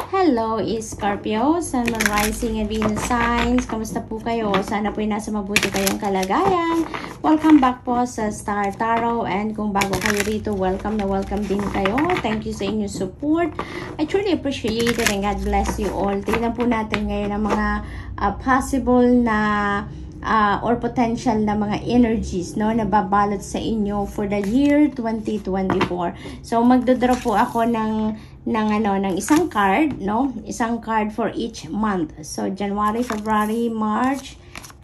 Hello, Scorpio, Sun, Moon, Rising, and Venus signs. Kamusta po kayo? Sana po nasa mabuti kayong kalagayan. Welcome back po sa Star Tarot. And kung bago kayo rito, welcome na welcome din kayo. Thank you sa inyong support. I truly appreciate it and God bless you all. Tingnan po natin ngayon ang mga possible na or potential na mga energies, no, na babalot sa inyo for the year 2024. So magdodraw po ako ng isang card, no? Isang card for each month. So January, February, March,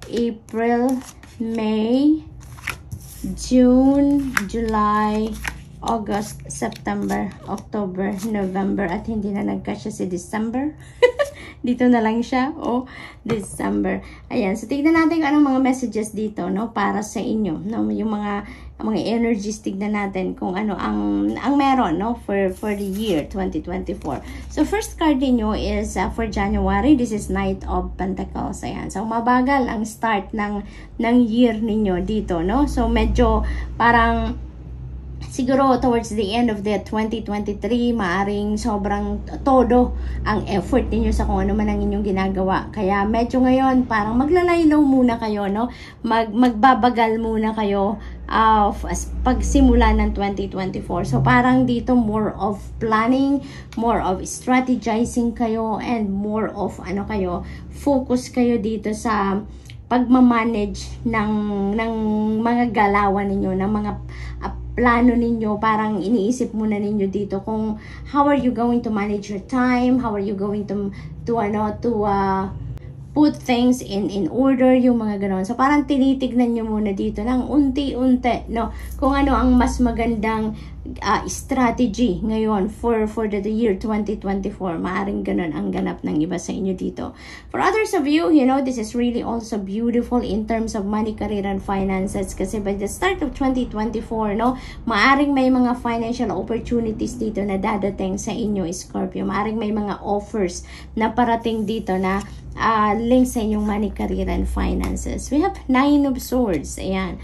April, May, June, July, August, September, October, November, at hindi na nagkasya si December. Dito na lang siya, December. Ayan, so tignan natin kung anong mga messages dito, no, para sa inyo, no, yung mga energies, tignan natin kung ano ang meron, no, for the year 2024. So first card niyo is for January. This is Knight of Pentacles. Ayan, so mabagal ang start ng year ninyo dito, no. So medyo parang siguro towards the end of the 2023, maaring sobrang todo ang effort niyo sa kung ano man ang inyong ginagawa. Kaya medyo ngayon parang maglalaylaw muna kayo, no? Magbabagal muna kayo pagsimula ng 2024. So parang dito more of planning, more of strategizing kayo, and more of focus kayo dito sa pagmamanage ng mga galawan ninyo, ng mga plano ninyo. Parang iniisip muna ninyo dito kung how are you going to manage your time, how are you going to put things in order, yung mga ganoon. So parang tinitignan nyo muna dito ng unti-unti, no, kung ano ang mas magandang strategy ngayon for the year 2024. Maaring ganun ang ganap ng iba sa inyo dito. For others of you, you know, this is really also beautiful in terms of money, career, and finances. Kasi by the start of 2024, no, maaring may mga financial opportunities dito na dadating sa inyo, Scorpio. Maaring may mga offers na parating dito na link sa inyong money, career, and finances. We have 9 of Swords. Ayan.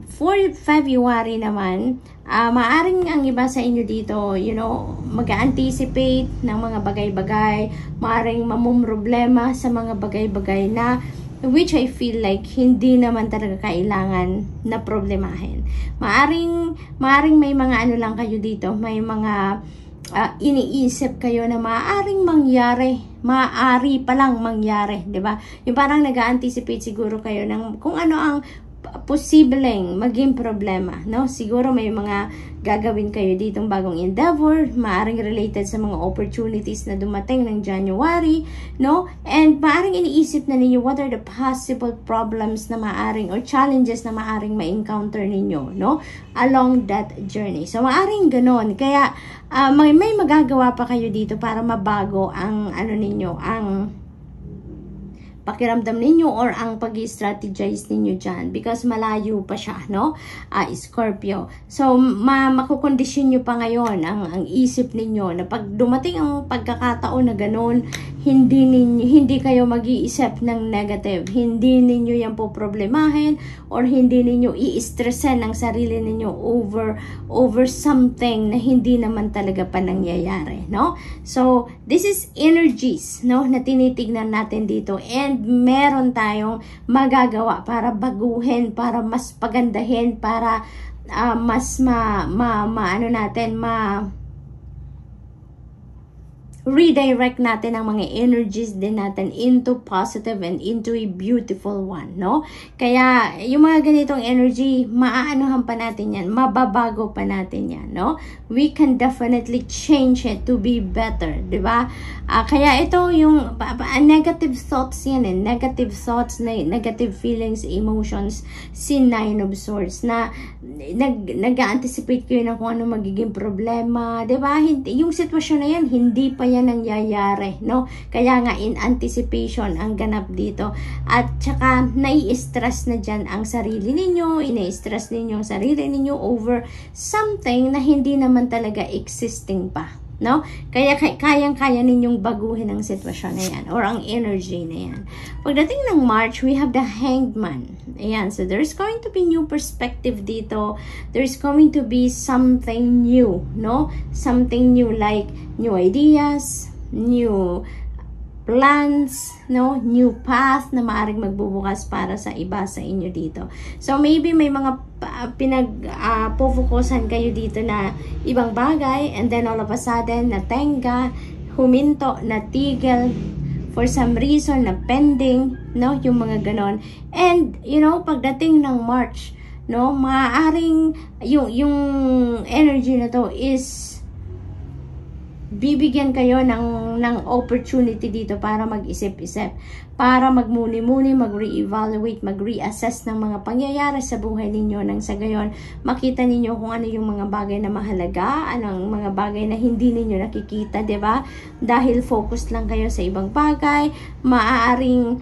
For February naman, maaring ang iba sa inyo dito, you know, mag-anticipate ng mga bagay-bagay, maaring mamumroblema sa mga bagay-bagay na which I feel like hindi naman talaga kailangan na problemahin. Maaring may mga lang kayo dito, may mga iniisip kayo na maaaring mangyari, maaari palang mangyari, 'di ba? Yung parang nag-anticipate siguro kayo ng kung ano ang posibleng maging problema, no? Siguro may mga gagawin kayo ditong bagong endeavor, maaring related sa mga opportunities na dumating ng January, no? And maaring iniisip na ninyo what are the possible problems na maaring or challenges na maaring ma-encounter ninyo, no, along that journey. So maaring ganon. Kaya may magagawa pa kayo dito para mabago ang ninyo, ang pakiramdam ninyo or ang pag-strategize ninyo dyan, because malayo pa siya, no, Scorpio. So makukondisyon nyo pa ngayon ang isip ninyo na pag dumating ang pagkakataon na ganun, hindi kayo mag-iisip ng negative, hindi ninyo yan po problemahin or hindi ninyo i-stressan ang sarili ninyo over something na hindi naman talaga pa nangyayari, no? So this is energies, no, na tinitignan natin dito, and meron tayong magagawa para baguhin, para mas pagandahin, para mas redirect natin ang mga energies din natin into positive and into a beautiful one, no? Kaya yung mga ganitong energy, maaanuhan pa natin yan, mababago pa natin yan, no? We can definitely change it to be better, di ba? Kaya ito yung negative thoughts yan, negative thoughts, negative feelings, emotions, si 9 of Swords, na nag-anticipate kayo na kung ano magiging problema, di ba? Yung sitwasyon na yan, hindi pa yan nangyayari, no? Kaya nga in anticipation ang ganap dito, at saka nai-stress na dyan ang sarili ninyo, ina-stress ninyo ang sarili ninyo over something na hindi naman talaga existing pa, no? Kaya kayang-kaya ninyong baguhin ang sitwasyon na yan or ang energy na yan. Pagdating ng March, we have the Hanged Man. Ayan, so there's going to be new perspective dito. There's going to be something new, no? Something new, like new ideas, plans, no, new path na maaring magbubukas para sa iba sa inyo dito. So maybe may mga pofokusan kayo dito na ibang bagay, and then all of a sudden natenga, huminto, natigil for some reason, na pending, no, yung mga ganon. And you know, pagdating ng March, no, maaaring yung energy na to is bibigyan kayo ng opportunity dito para mag-isip-isip, para magmuni-muni, mag-re-evaluate, mag-reassess ng mga pangyayari sa buhay ninyo, nang sa gayon makita ninyo kung ano yung mga bagay na mahalaga, anong mga bagay na hindi ninyo nakikita, 'di ba? Dahil focused lang kayo sa ibang bagay, maaaring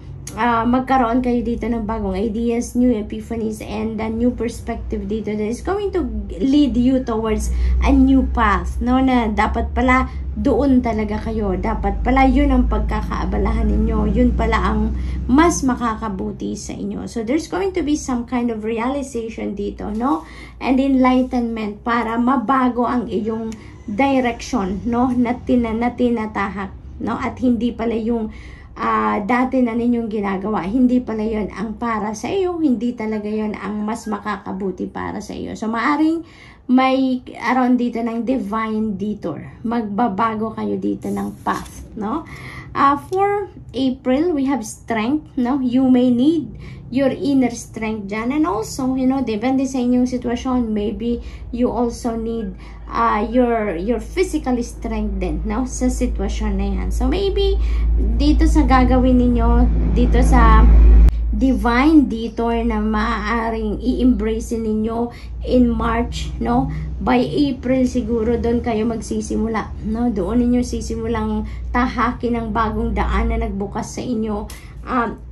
magkaroon kayo dito ng bagong ideas, new epiphanies, and a new perspective dito that is going to lead you towards a new path, no, na dapat pala doon talaga kayo, dapat pala yun ang pagkakaabalahan ninyo, yun pala ang mas makakabuti sa inyo. So there's going to be some kind of realization dito, no, and enlightenment para mabago ang iyong direction, no, na tinatahak, no, at hindi pala yung dati na ninyong ginagawa, hindi pala yon ang para sa iyo, hindi talaga yon ang mas makakabuti para sa iyo. So maaring may around dito ng divine detour, magbabago kayo dito ng path, no. For April, we have strength, no, you may need your inner strength dyan, and also, you know, depende sa inyong sitwasyon, maybe you also need your physical strength din, no, sa sitwasyon na yan. So maybe dito sa gagawin ninyo dito sa divine detour na maaaring i-embrace ninyo in March, no, by April siguro doon kayo magsisimula, no, doon ninyo sisimulang tahakin ang bagong daan na nagbukas sa inyo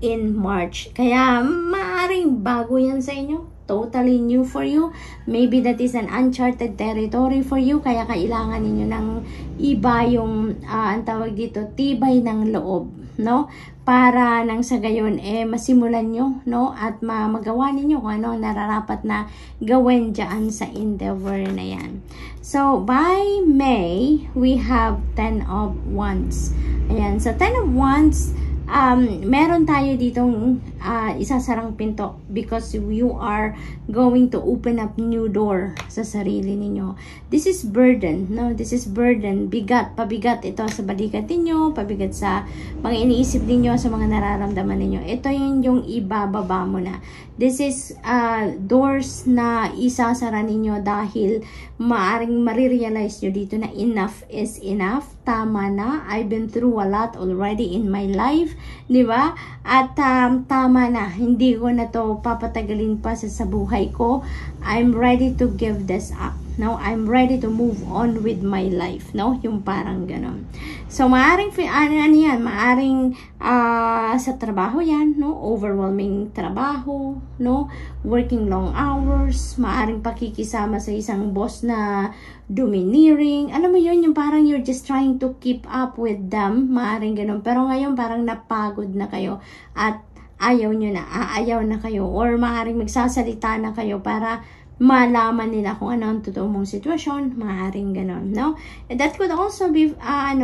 in March. Kaya maaaring bago yan sa inyo, totally new for you. Maybe that is an uncharted territory for you, kaya kailangan ninyo ng iba yung ang tawag dito, tibay ng loob, no, para nang sa gayon masimulan nyo, no, at magawa ninyo kung ano ang nararapat na gawin dyan sa endeavor na yan. So by May, we have 10 of Wands. Ayan, so 10 of Wands, meron tayo ditong isasarang pinto because you are going to open up new door sa sarili ninyo. This is burden, no? This is burden, bigat, pabigat ito sa balikat ninyo, pabigat sa mga iniisip ninyo, sa mga nararamdaman ninyo. Ito yung ibababa mo na. This is doors na isasara ninyo dahil maaring marirealize nyo dito na enough is enough. Tama na. I've been through a lot already in my life. Di ba? At tama na. Hindi ko na to papatagalin pa sa buhay ko. I'm ready to give this up. No, I'm ready to move on with my life, no? Yung parang ganon. So, maaring, ano yan, maaring sa trabaho yan, no? Overwhelming trabaho, no? Working long hours, maaring pakikisama sa isang boss na domineering. Alam mo yun, yung parang you're just trying to keep up with them, maaring ganon. Pero ngayon, parang napagod na kayo at ayaw nyo na, aayaw na kayo, or maaring magsasalita na kayo para malaman nila kung ano ang totoo mong sitwasyon, maaaring ganon, no? And that could also be,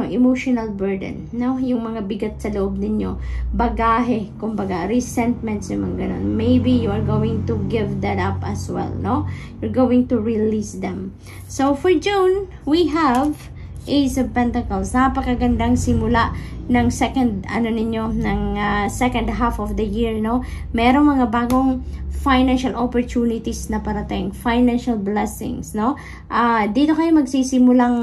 emotional burden, no? Yung mga bigat sa loob ninyo, bagahe, kumbaga, resentments, yung mga ganon. Maybe you are going to give that up as well, no? You're going to release them. So, for June, we have Ace of Pentacles. Napakagandang simula ng second second half of the year, no? Merong mga bagong financial opportunities na parating, financial blessings, no? Dito kayo magsisimulang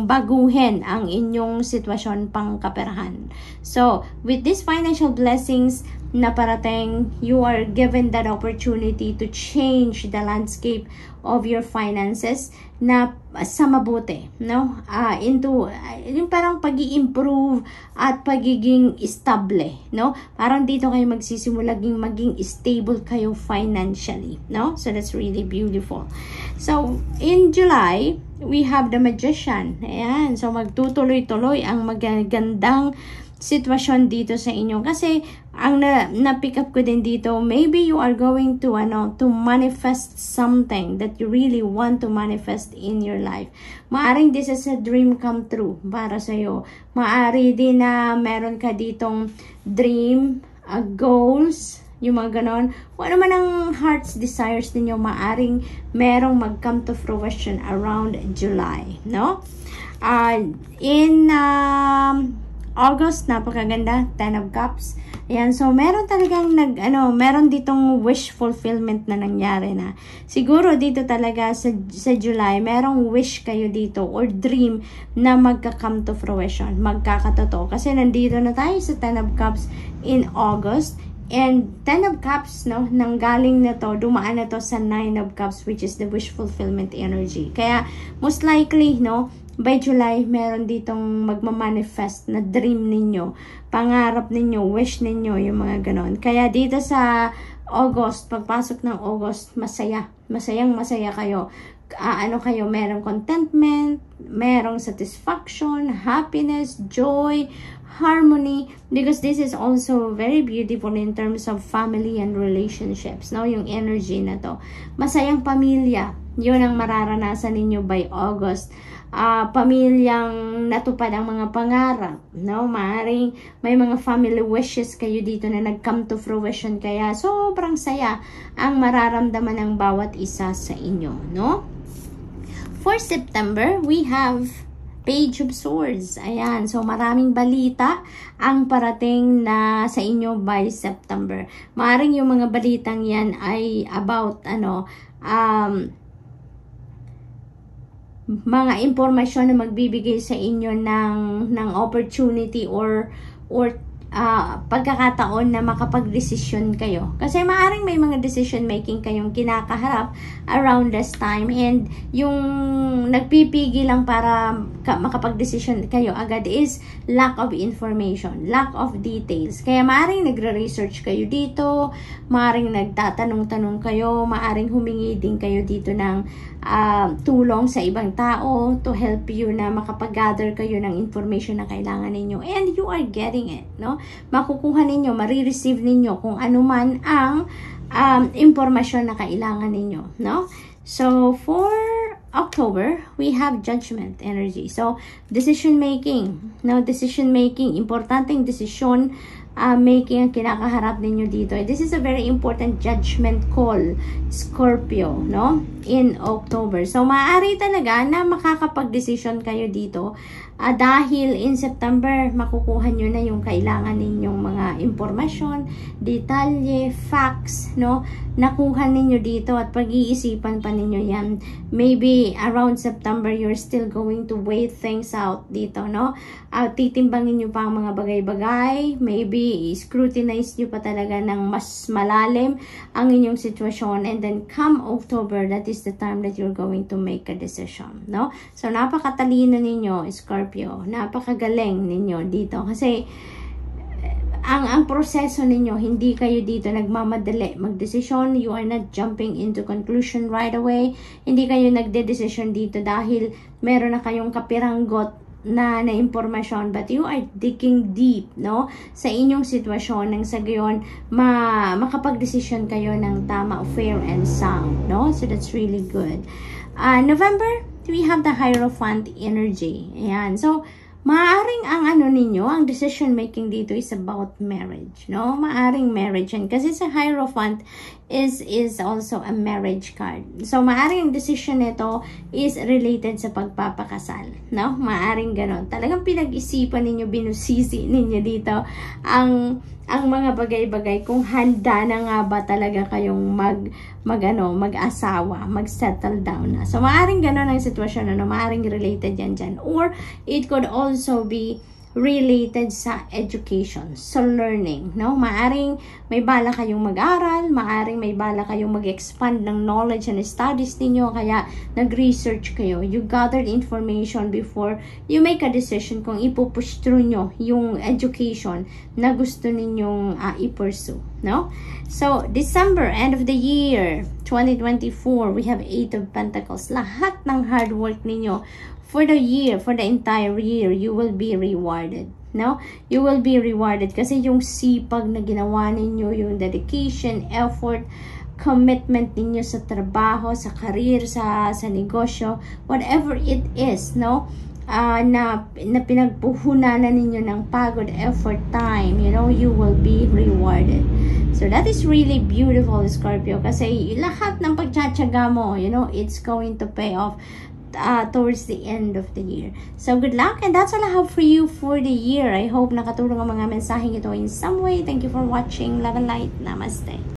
baguhin ang inyong sitwasyon pangkaperahan. So, with these financial blessings na parating, you are given that opportunity to change the landscape of your finances na sa mabuti, no? Into yung parang pag-i-improve at pagiging stable, no? Parang dito kayo magsisimula maging stable kayo financially, no? So that's really beautiful. So in July, we have the Magician. Ayan, so magtutuloy-tuloy ang magandang sitwasyon dito sa inyo. Kasi ang na-pick up ko din dito, maybe you are going to to manifest something that you really want to manifest in your life. Maaring this is a dream come true para sa iyo. Maari din na meron ka ditong dream, goals, yung mga ganon. Kung ano man ang heart's desires ninyo, maaring merong mag-come to fruition around July, no? In August, napakaganda, 10 of Cups. Ayan, so meron talagang meron ditong wish fulfillment na nangyari na. Siguro dito talaga sa July, merong wish kayo dito or dream na magka-come to fruition, magkakatotoo. Kasi nandito na tayo sa 10 of Cups in August. And 10 of Cups, no, nanggaling na to, dumaan na to sa 9 of Cups, which is the wish fulfillment energy. Kaya, most likely, no, by July, meron ditong magmamanifest na dream ninyo, pangarap ninyo, wish ninyo, yung mga ganon. Kaya dito sa August, pagpasok ng August, masaya. Masayang-masaya kayo. Kayo, merong contentment, merong satisfaction, happiness, joy, harmony, because this is also very beautiful in terms of family and relationships, no? Yung energy na to. Masayang pamilya, yun ang mararanasan ninyo by August. Pamilyang natupad ang mga pangarap, no? Maaring may mga family wishes kayo dito na nag-come to fruition, kaya sobrang saya ang mararamdaman ng bawat isa sa inyo, no? For September, we have Page of Swords. Ayan, so maraming balita ang parating na sa inyo by September. Maaring yung mga balitang yan ay about mga impormasyon na magbibigay sa inyo ng opportunity or pagkakataon na makapag-desisyon kayo. Kasi maaring may mga decision making kayong kinakaharap around this time, and yung nagpipigil lang para makapag-decision kayo agad is lack of information, lack of details. Kaya maaring nagre-research kayo dito, maaring nagtatanong-tanong kayo, maaring humingi din kayo dito ng tulong sa ibang tao to help you na makapag-gather kayo ng information na kailangan ninyo, and you are getting it, no? Makukuha ninyo, marireceive ninyo kung ano man ang impormasyon na kailangan ninyo, no? So for October, we have Judgment energy. So decision making, no? Decision making, importanteng decision making ang kinakaharap ninyo dito. This is a very important judgment call, Scorpio, no? In October. So, maaari talaga na makakapag-decision kayo dito dahil in September, makukuha nyo na yung kailangan ninyong mga impormasyon, detalye, facts, no? Nakuha ninyo dito at pag-iisipan pa ninyo yan. Maybe around September, you're still going to weigh things out dito, no? Titimbangin nyo pa ang mga bagay-bagay. Maybe scrutinize nyo pa talaga ng mas malalim ang inyong sitwasyon. And then come October, that is the time that you're going to make a decision, no? So, napakatalino ninyo, Scorpio. Napakagaling ninyo dito. Kasi, ang proseso ninyo, hindi kayo dito nagmamadali magdesisyon. You are not jumping into conclusion right away. Hindi kayo nagde-decision dito dahil meron na kayong kapiranggot na impormasyon, but you are digging deep, no, sa inyong sitwasyon nang sa gayon makapag-decision kayo ng tama, fair and sound, no? So that's really good. November, we have the Hierophant energy. Ayan. So maaring ang ninyo, ang decision making dito is about marriage, no? Maaring marriage yan. Kasi sa Hierophant is also a marriage card. So, maaring ang decision nito is related sa pagpapakasal, no? Maaring ganon. Talagang pinag-isipan ninyo, binusisi ninyo dito ang mga bagay-bagay kung handa na nga ba talaga kayong mag-asawa, mag-settle down na. So, maaring ganon ang sitwasyon, maaring related yan dyan. Or, it could also be related sa education, sa learning, no? Maaring may bala kayong mag-aral, maaring may bala kayong mag-expand ng knowledge and studies ninyo, kaya nag-research kayo. You gathered information before you make a decision kung ipupush through nyo yung education na gusto ninyong i-pursue, no? So, December, end of the year, 2024, we have 8 of Pentacles. Lahat ng hard work ninyo for the year, for the entire year, you will be rewarded. No? You will be rewarded kasi yung sipag na ginawa ninyo, yung dedication, effort, commitment ninyo sa trabaho, sa career, sa negosyo, whatever it is, no? Na pinagpuhunanan ninyo ng pagod, effort, time, you know, you will be rewarded. So that is really beautiful, Scorpio, kasi lahat ng pagtsatsaga mo, you know, it's going to pay off towards the end of the year. So good luck, and that's all I have for you for the year. I hope nakatulong ang mga mensaheng ito in some way. Thank you for watching. Love and light. Namaste.